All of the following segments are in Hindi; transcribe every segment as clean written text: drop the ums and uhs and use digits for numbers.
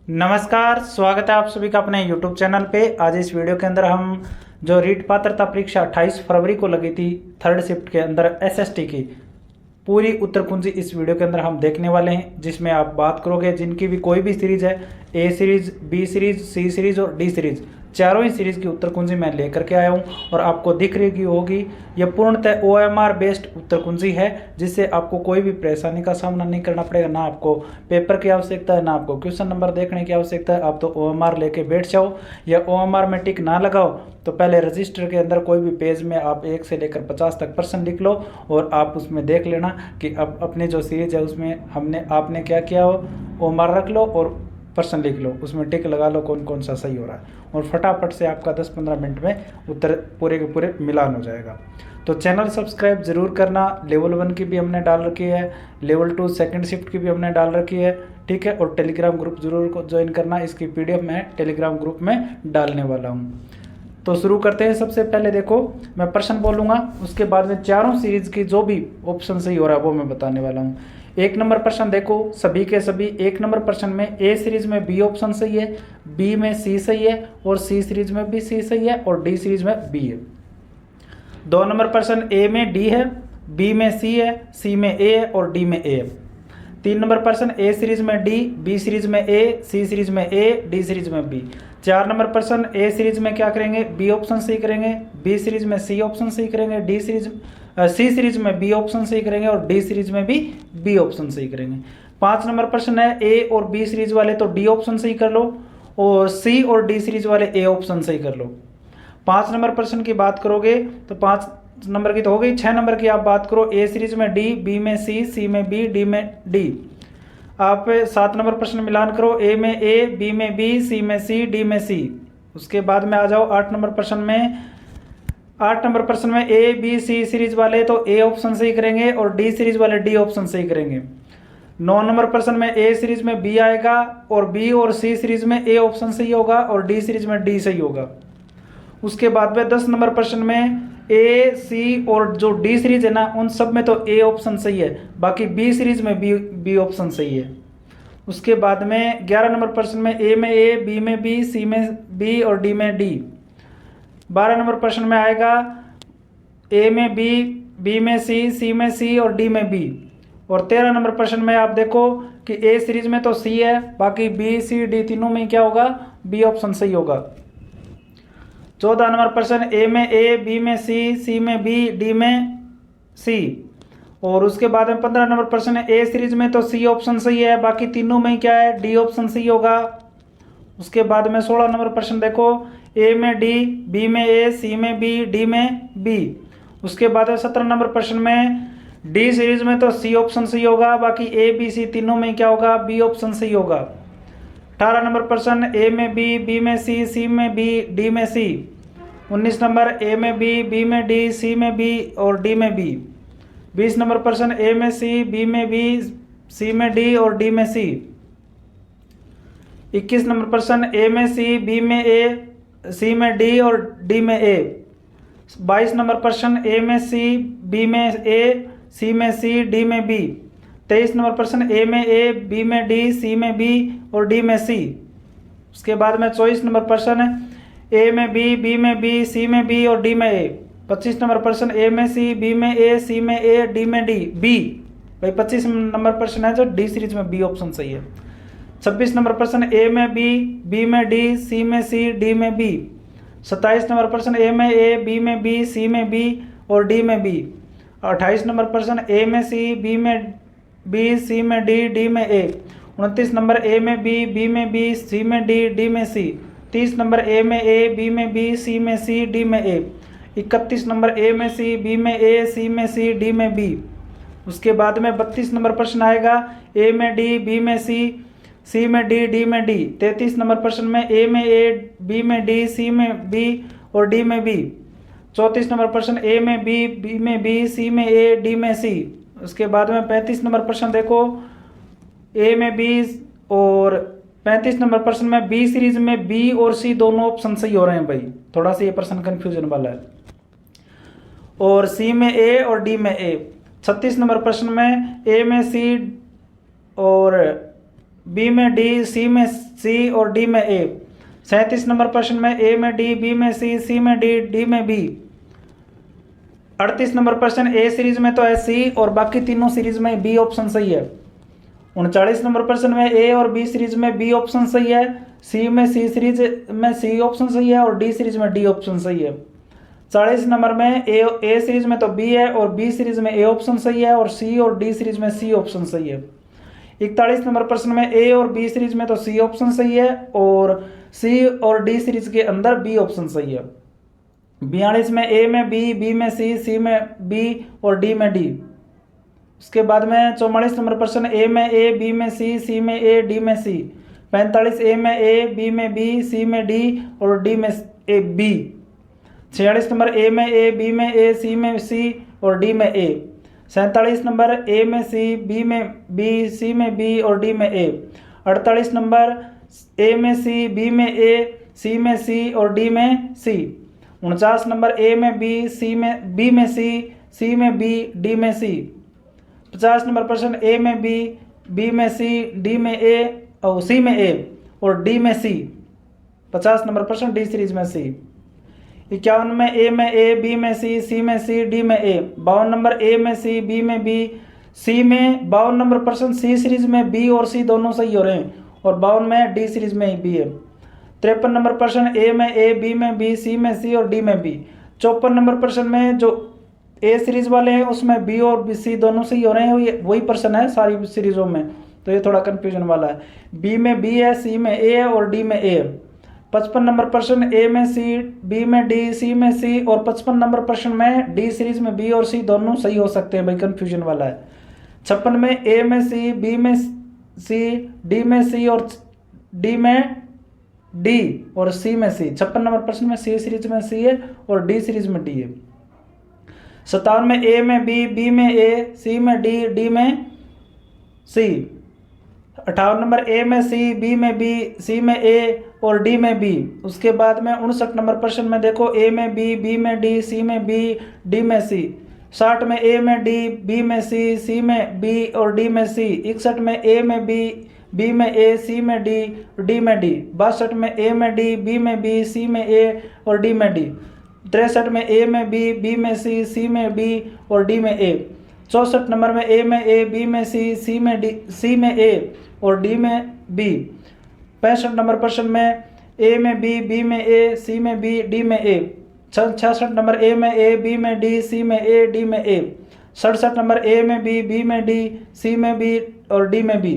नमस्कार, स्वागत है आप सभी का अपने YouTube चैनल पे। आज इस वीडियो के अंदर हम जो रीट पात्रता परीक्षा 28 फरवरी को लगी थी थर्ड शिफ्ट के अंदर एसएसटी की पूरी उत्तर कुंजी इस वीडियो के अंदर हम देखने वाले हैं, जिसमें आप बात करोगे जिनकी भी कोई भी सीरीज है, ए सीरीज, बी सीरीज, सी सीरीज और डी सीरीज, चारों ही सीरीज की उत्तर कुंजी मैं लेकर के आया हूं और आपको दिख रही होगी यह पूर्णतः OMR बेस्ड उत्तर कुंजी है, जिससे आपको कोई भी परेशानी का सामना नहीं करना पड़ेगा। ना आपको पेपर की आवश्यकता है, ना आपको क्वेश्चन नंबर देखने की आवश्यकता है। आप तो OMR लेके बैठ जाओ या OMR में टिक ना लगाओ तो पहले रजिस्टर के अंदर कोई भी पेज में आप 1 से लेकर 50 तक प्रश्न लिख लो और आप उसमें देख लेना कि अब अपने जो सीरीज है उसमें आपने क्या किया हो, OMR रख लो और प्रश्न लिख लो, उसमें टिक लगा लो कौन कौन सा सही हो रहा है और फटाफट से आपका 10-15 मिनट में उत्तर पूरे के पूरे मिलान हो जाएगा। तो चैनल सब्सक्राइब जरूर करना। लेवल 1 की भी हमने डाल रखी है, लेवल 2 सेकंड शिफ्ट की भी हमने डाल रखी है, ठीक है। और टेलीग्राम ग्रुप जरूर ज्वाइन करना, इसकी PDF मैं टेलीग्राम ग्रुप में डालने वाला हूँ। तो शुरू करते हैं। सबसे पहले देखो, मैं प्रश्न बोलूँगा, उसके बाद में चारों सीरीज की जो भी ऑप्शन सही हो रहा है वो मैं बताने वाला हूँ। 1 नंबर प्रश्न देखो, सभी के सभी 1 नंबर प्रश्न में ए सीरीज में बी ऑप्शन सही है, बी में सी सही है और सी सीरीज में भी सी सही है और डी सीरीज में बी है। 2 नंबर प्रश्न ए में डी है, बी में सी है, सी में ए है और डी में ए है। 3 नंबर प्रश्न ए सीरीज में डी, बी सीरीज में ए, सी सीरीज में ए, डी सीरीज में बी। 4 नंबर प्रश्न ए सीरीज में क्या करेंगे, बी ऑप्शन सही करेंगे, बी सीरीज में सी ऑप्शन सही करेंगे, सी सीरीज में बी ऑप्शन सही करेंगे और डी सीरीज में भी बी ऑप्शन सही करेंगे। 5 नंबर प्रश्न है ए और बी सीरीज वाले तो डी ऑप्शन सही कर लो और सी और डी सीरीज वाले ए ऑप्शन सही कर लो। 5 नंबर प्रश्न की बात करोगे तो 5 नंबर की तो हो गई। 6 नंबर की आप बात करो, ए सीरीज में डी, बी में सी में बी, डी में डी। आप 7 नंबर प्रश्न मिलान करो, ए में ए, बी में बी, सी में सी, डी में सी। उसके बाद में आ जाओ 8 नंबर प्रश्न में। 8 नंबर प्रश्न में ए बी सी सीरीज वाले तो ए ऑप्शन सही करेंगे और डी सीरीज वाले डी ऑप्शन सही करेंगे। 9 नंबर प्रश्न में ए सीरीज में बी आएगा और बी और सी सीरीज में ए ऑप्शन सही होगा और डी सीरीज में डी सही होगा। उसके बाद में 10 नंबर प्रश्न में ए सी और जो डी सीरीज है ना, उन सब में तो ए ऑप्शन सही है, बाकी बी सीरीज में बी ऑप्शन सही है। उसके बाद में 11 नंबर प्रश्न में ए में ए, बी में बी, सी में बी और डी में डी। 12 नंबर प्रश्न में आएगा ए में बी, बी में सी में सी और डी में बी। और 13 नंबर प्रश्न में आप देखो कि ए सीरीज में तो सी है, बाकी बी सी डी तीनों में क्या होगा, बी ऑप्शन सही होगा। 14 नंबर प्रश्न ए में ए, बी में सी में बी, डी में सी। और उसके बाद में 15 नंबर प्रश्न है ए सीरीज में तो सी ऑप्शन सही है, बाकी तीनों में क्या है, डी ऑप्शन सही होगा। उसके बाद में 16 नंबर प्रश्न देखो, ए में डी, बी में ए, सी में बी, डी में बी। उसके बाद 17 नंबर प्रश्न में डी सीरीज में तो सी ऑप्शन सही होगा, बाकी ए बी सी तीनों में क्या होगा, बी ऑप्शन सही होगा। 18 नंबर प्रश्न ए में बी में सी में बी, डी में सी। 19 नंबर ए में बी में डी, सी में बी और डी में बी। 20 नंबर प्रश्न ए में सी, बी में बी, सी में डी और डी में सी। 21 नंबर प्रश्न ए में सी, बी में ए, सी में डी और डी में ए। 22 नंबर प्रश्न ए में सी, बी में ए, सी में सी, डी में बी। 23 नंबर प्रश्न ए में ए, बी में डी, सी में बी और डी में सी। उसके बाद में 24 नंबर प्रश्न ए में बी में बी, सी में बी और डी में ए। 25 नंबर प्रश्न ए में सी, बी में ए, सी में ए, डी में डी बी। भाई 25 नंबर प्रश्न है जो डी सीरीज में बी ऑप्शन सही है। 26 नंबर प्रश्न ए में बी में डी, सी में सी, डी में बी। 27 नंबर प्रश्न ए में ए, बी में बी, सी में बी और डी में बी। 28 नंबर प्रश्न ए में सी, बी में बी, सी में डी, डी में ए। 29 नंबर ए में बी में बी, सी में डी, डी में सी। 30 नंबर ए में ए, बी में बी, सी में सी, डी में ए। 31 नंबर ए में सी, बी में ए, सी में सी, डी में बी। उसके बाद में 32 नंबर प्रश्न आएगा ए में डी, बी में सी में डी, डी में डी। 33 नंबर प्रश्न में ए में ए, बी में डी, सी में बी और डी में बी। 34 नंबर प्रश्न ए में बी में बी, सी में ए, डी में सी। उसके बाद में 35 नंबर प्रश्न देखो, ए में बी और 35 नंबर प्रश्न में बी सीरीज में बी और सी दोनों ऑप्शन सही हो रहे हैं। भाई थोड़ा सा ये प्रश्न कंफ्यूजन वाला है। और सी में ए और डी में ए। 36 नंबर प्रश्न में ए में सी और बी में डी, सी में सी और डी में ए। 37 नंबर प्रश्न में ए में डी, बी में सी में डी, डी में बी। 38 नंबर प्रश्न ए सीरीज में तो है सी और बाकी तीनों सीरीज में बी ऑप्शन सही है। 39 नंबर प्रश्न में ए और बी सीरीज में बी ऑप्शन सही है, सी में सी सीरीज में सी ऑप्शन सही है और डी सीरीज में डी ऑप्शन सही है। 40 नंबर में ए सीरीज में तो बी है और बी सीरीज में ए ऑप्शन सही है और सी और डी सीरीज में सी ऑप्शन सही है। 41 नंबर प्रश्न में ए और बी सीरीज में तो सी ऑप्शन सही है और सी और डी सीरीज के अंदर बी ऑप्शन सही है। 42 में ए में बी में सी में बी और डी में डी। उसके बाद में 44 नंबर प्रश्न ए में ए, बी में सी में ए, डी में सी। 45 ए में ए, बी में बी, सी में डी और डी में ए बी। 46 नंबर ए में ए, बी में ए, सी में सी और डी में ए। 47 नंबर ए में सी, बी में बी, सी में बी और डी में ए। 48 नंबर ए में सी, बी में ए, सी में सी और डी में सी। 49 नंबर ए में बी, सी में बी में सी में बी, डी में सी। 50 नंबर प्रश्न ए में बी में सी, डी में ए और सी में ए और डी में सी। 50 नंबर प्रश्न डी सीरीज में सी। 51 में ए में ए, बी में सी में सी, डी में ए। 52 नंबर ए में सी, बी में बी, सी में। 52 नंबर प्रश्न सी सीरीज में बी और सी दोनों सही हो रहे हैं और 52 में डी सीरीज में बी है। 53 नंबर प्रश्न ए में ए, बी में बी, सी में सी और डी में बी। 54 नंबर प्रश्न में जो ए सीरीज वाले हैं उसमें बी और बी सी दोनों सही हो रहे हैं, वही प्रश्न है सारी सीरीजों में, तो ये थोड़ा कंफ्यूजन वाला है। बी में बी है, सी में ए है और डी में ए है। 55 नंबर प्रश्न ए में सी, बी में डी, सी में सी और 55 नंबर प्रश्न में डी सीरीज में बी और सी दोनों सही हो सकते हैं भाई, कंफ्यूजन वाला है। 56 में ए में सी, बी में सी, डी में सी और डी में डी और सी में सी। 56 नंबर प्रश्न में सी सीरीज में सी है और डी सीरीज में डी है। 57 में ए में बी में ए, सी में डी, डी में सी। 58 नंबर ए में सी, बी में बी, सी में ए और डी में बी। उसके बाद में 59 नंबर प्रश्न में देखो ए में बी में डी, सी में बी, डी में सी। 60 में ए में डी, बी में सी में बी और डी में सी। 61 में ए में बी में ए, सी में डी, डी में डी। 62 में ए में डी, बी में बी, सी में ए और डी में डी। 63 में ए में बी में सी में बी और डी में ए। 64 नंबर में ए में ए, बी में सी में डी, सी में ए और डी में बी। 65 नंबर प्रश्न में ए में बी में ए, सी में बी, डी में ए। 66 नंबर ए में ए, बी में डी, सी में ए, डी में ए। 67 नंबर ए में बी में डी, सी में बी और डी में बी।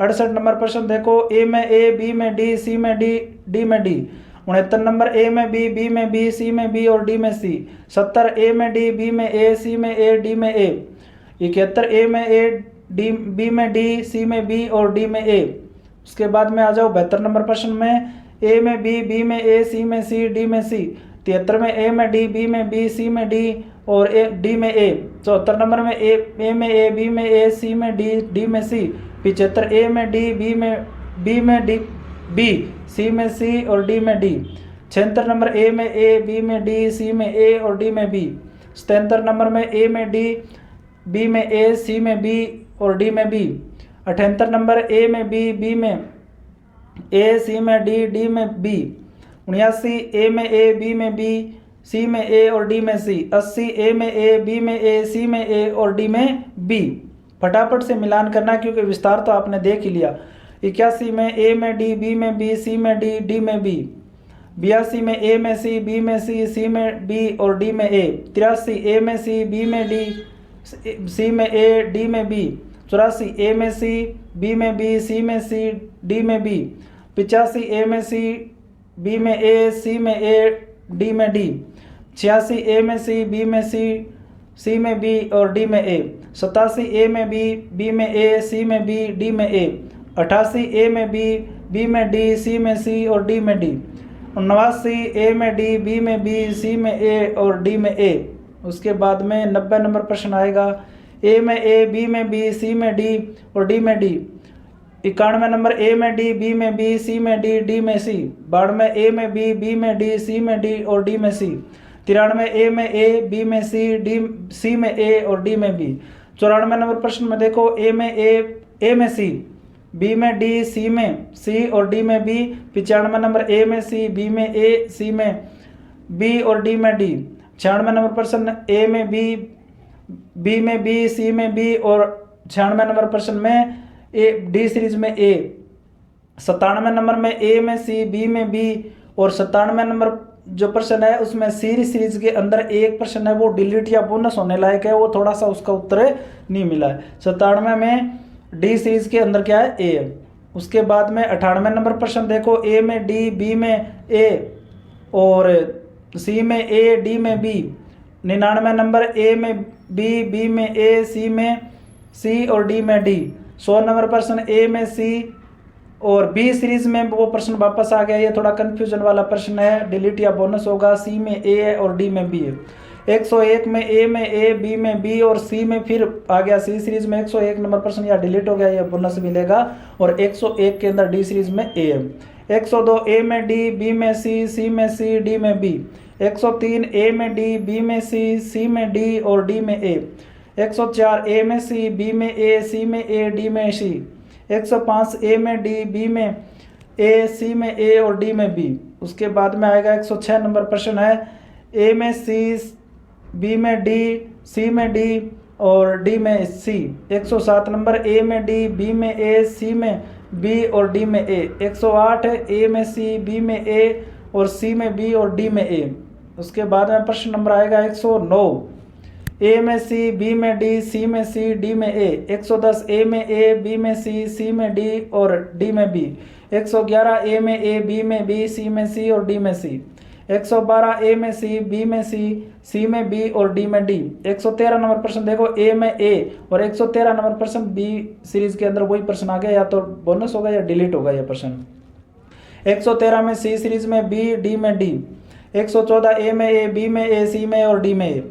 68 नंबर प्रश्न देखो ए में ए, बी में डी, सी में डी, डी में डी। 69 नंबर ए में बी में बी, सी में बी और डी में सी। 70 ए में डी, बी में ए, सी में ए, डी में ए। 71 ए में ए, डी बी में डी, सी में बी और डी में ए। उसके बाद में आ जाओ 72 नंबर प्रश्न में ए में बी में ए, सी में सी, डी में सी। 73 में ए में डी, बी में बी, सी में डी और ए डी में ए। 74 नंबर में ए में ए, बी में ए, सी में डी, डी में सी। 75 ए में डी, बी में डी, बी, सी में सी और डी में डी। 76 नंबर ए में ए, बी में डी, सी में ए और डी में बी। 77 नंबर में ए में डी, बी में ए, सी में बी और डी में बी। 78 नंबर ए में बी में ए, सी में डी, डी में बी। 79 ए में ए, बी में बी, सी में ए और डी में सी। 80 ए में ए, बी में ए, सी में ए और डी में बी। फटाफट से मिलान करना क्योंकि विस्तार तो आपने देख ही लिया। 81 में ए में डी, बी में बी, सी में डी, डी में बी। 82 में ए में सी, बी में सी में बी और डी में ए। 83 ए में सी, बी में डी, सी में ए, डी में बी। 84 ए में सी, बी में बी, सी में सी, डी में बी। 85 ए में सी, बी में ए, सी में ए, डी में डी। 86 ए में सी, बी में सी में बी और डी में ए। 87 ए में बी में ए, सी में बी, डी में ए। 88 ए में बी में डी, सी में सी और डी में डी। 89 ए में डी, बी में बी, सी में ए और डी में ए। उसके बाद में 90 नंबर प्रश्न आएगा ए में ए, बी में बी, सी में डी और डी में डी। 91 नंबर ए में डी, बी में बी, सी में डी, डी में सी। 92 ए में बी में डी, सी में डी और डी में सी। 93 ए में ए, बी में सी, डी, सी में ए और डी में बी। 94 नंबर प्रश्न में देखो ए में सी, बी में डी, सी में सी और डी में बी। 95 नंबर ए में सी, बी में ए, सी में बी और डी में डी। 96 नंबर प्रश्न ए में बी में बी, सी में बी और 96 नंबर प्रश्न में ए, डी सीरीज में ए। 97 नंबर में ए में सी, बी में बी और 97 नंबर जो प्रश्न है उसमें सी सीरीज के अंदर एक प्रश्न है वो डिलीट या बोनस होने लायक है, वो थोड़ा सा उसका उत्तर नहीं मिला है। 97 में डी सीरीज के अंदर क्या है, ए है। उसके बाद में 98 नंबर प्रश्न देखो, ए में डी, बी में ए और सी में ए, डी में बी। 99 नंबर ए में बी, बी में ए, सी में सी और डी में डी। 100 नंबर प्रश्न ए में सी और बी सीरीज में वो प्रश्न वापस आ गया, ये थोड़ा कंफ्यूजन वाला प्रश्न है, डिलीट या बोनस होगा। सी में ए है और डी में बी है। 101 में ए, बी में बी और सी में फिर आ गया सी सीरीज में 101 नंबर प्रश्न, या डिलीट हो गया, या बोनस मिलेगा। और 101 के अंदर डी सीरीज में ए है। 102 ए में डी, बी में सी में सी, डी में बी। 103 ए में डी, बी में सी में डी और डी में ए। 104 ए में सी, बी में ए, सी में ए, डी में सी। 105 ए में डी, बी में ए, सी में ए और डी में बी। उसके बाद में आएगा 106 नंबर प्रश्न है, ए में सी, बी में डी, सी में डी और डी में सी। 107 नंबर ए में डी, बी में ए, सी में बी और डी में ए। 108 ए में सी, बी में ए और सी में बी और डी में ए। उसके बाद में प्रश्न नंबर आएगा 109 ए में सी, बी में डी, सी में सी, डी में ए। 110 ए में ए, बी में सी में डी और डी में बी। 111 ए में ए, बी में बी, सी में सी और डी में सी। 112 ए में सी, बी में सी में बी और डी में डी। 113 नंबर प्रश्न देखो, ए में ए और 113 नंबर प्रश्न बी सीरीज के अंदर वही प्रश्न आ गया, या तो बोनस होगा या डिलीट होगा यह प्रश्न। 113 में सी सीरीज में बी, डी में डी। 114 ए में ए, बी में ए, सी में और डी में ए।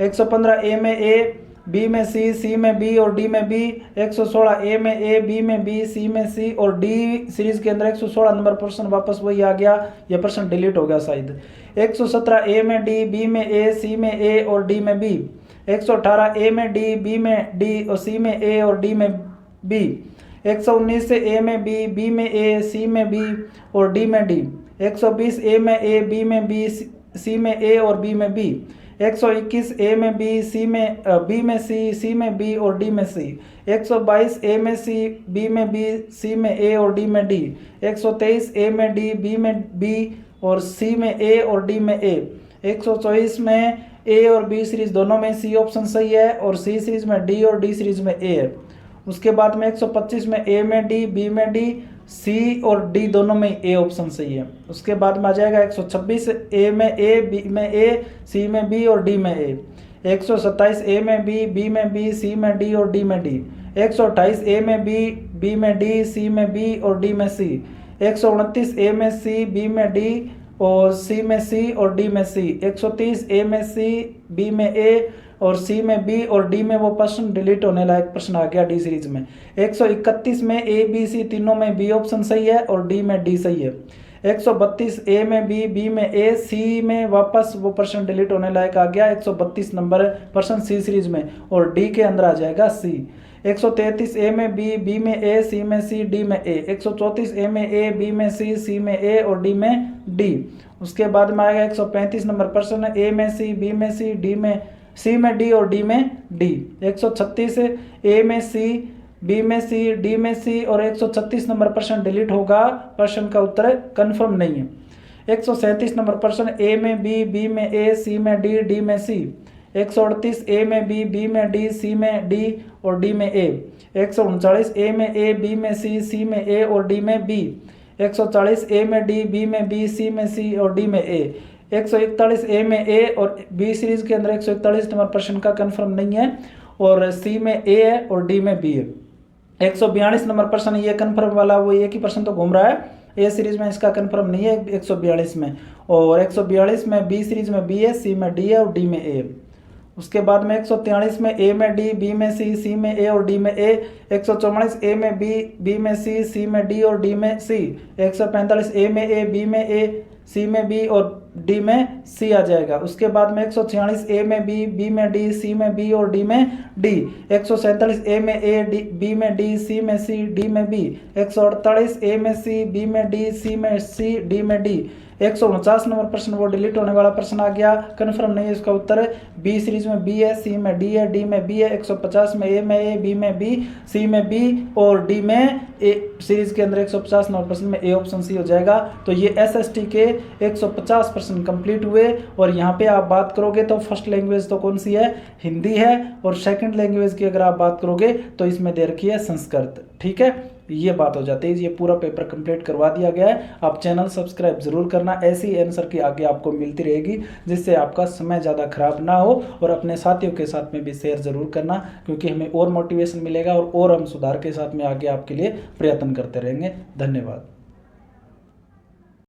115 ए में ए, बी में सी में बी और डी में बी। 116 ए में ए, बी में बी, सी में सी और डी सीरीज के अंदर 116 नंबर प्रश्न वापस वही आ गया, यह प्रश्न डिलीट हो गया शायद। 117 ए में डी, बी में ए, सी में ए और डी में बी। 118 ए में डी, बी में डी और सी में ए और डी में बी। 119 से ए में बी में ए, सी में बी और डी में डी। 120 ए में ए, बी में बी, सी में ए और बी में बी। 121 ए में बी, सी में बी में सी में बी और डी में सी। 122 ए में सी, बी में बी, सी में ए और डी में डी। 123 ए में डी, बी में बी और सी में ए और डी में ए। 124 में ए और बी सीरीज दोनों में सी ऑप्शन सही है और सी सीरीज में डी और डी सीरीज में ए है। उसके बाद में 125 में ए में डी, बी में डी, सी और डी दोनों में ए ऑप्शन सही है। उसके बाद में आ जाएगा 126 ए में ए, बी में ए, सी में बी और डी में ए। 127 ए में बी में बी, सी में डी और डी में डी। 128 ए में बी में डी, सी में बी और डी में सी। 129 ए में सी, बी में डी और सी में सी और डी में सी। 130 ए में सी, बी में ए और सी में बी और डी में वो प्रश्न डिलीट होने लायक प्रश्न आ गया डी सीरीज में। 131 में ए, बी, सी तीनों में बी ऑप्शन सही है और डी में डी सही है। 132 ए में बी में ए, सी में वापस वो प्रश्न डिलीट होने लायक आ गया। 132 नंबर प्रश्न सी सीरीज में और डी के अंदर आ जाएगा सी। 133 ए में बी में ए, सी में सी, डी में ए। 134 ए में ए, बी में सी में ए और डी में डी। उसके बाद में आएगा 135 नंबर प्रश्न ए में सी, बी में सी, डी में सी में डी और डी में डी। 136 ए में सी, बी में सी, डी में सी और 136 नंबर प्रश्न डिलीट होगा, प्रश्न का उत्तर कंफर्म नहीं है। 137 नंबर प्रश्न ए में बी में ए, सी में डी, डी में सी। 138 ए में बी में डी, सी में डी और डी में ए। 139 ए में ए, बी में सी में ए और डी में बी। 140 ए में डी, बी में बी, सी में सी और डी में ए। 141 ए में ए और बी सीरीज के अंदर 141 नंबर प्रश्न का कंफर्म नहीं है और सी में ए है और डी में बी है। 142 नंबर प्रश्न ये कंफर्म वाला, वो एक ही प्रश्न तो घूम रहा है, ए सीरीज में इसका कंफर्म नहीं है 142 में, और 142 में बी सीरीज में बी है, सी में डी है और डी में ए। उसके बाद में 143 में ए में डी, बी में सी में ए और डी में ए। 144 ए में बी में सी में डी और डी में सी। 145 ए में ए, बी में ए, सी में बी और डी में सी आ जाएगा। उसके बाद में 146 ए में बी में डी, सी में बी और डी में डी। 147 ए में ए, डी बी में डी, सी में सी, डी में बी। 148 ए में सी, बी में डी, सी में सी, डी में डी। 149 नंबर प्रश्न वो डिलीट होने वाला प्रश्न आ गया, कन्फर्म नहीं है, इसका उत्तर बी सीरीज में बी है, सी में डी है, डी में बी है। 150 में ए, बी में बी, सी में बी और डी में ए। सीरीज के अंदर 150 नंबर प्रश्न में ए ऑप्शन सी हो जाएगा। तो ये एसएसटी के 150 प्रश्न कंप्लीट हुए। और यहाँ पे आप बात करोगे तो फर्स्ट लैंग्वेज तो कौन सी है, हिंदी है। और सेकंड लैंग्वेज की अगर आप बात करोगे तो इसमें दे रखी है संस्कृत। ठीक है, ये बात हो जाती है। ये पूरा पेपर कंप्लीट करवा दिया गया है। आप चैनल सब्सक्राइब जरूर करना, ऐसी आंसर की आगे आपको मिलती रहेगी, जिससे आपका समय ज़्यादा खराब ना हो। और अपने साथियों के साथ में भी शेयर जरूर करना, क्योंकि हमें और मोटिवेशन मिलेगा और हम सुधार के साथ में आगे आपके लिए प्रयत्न करते रहेंगे। धन्यवाद।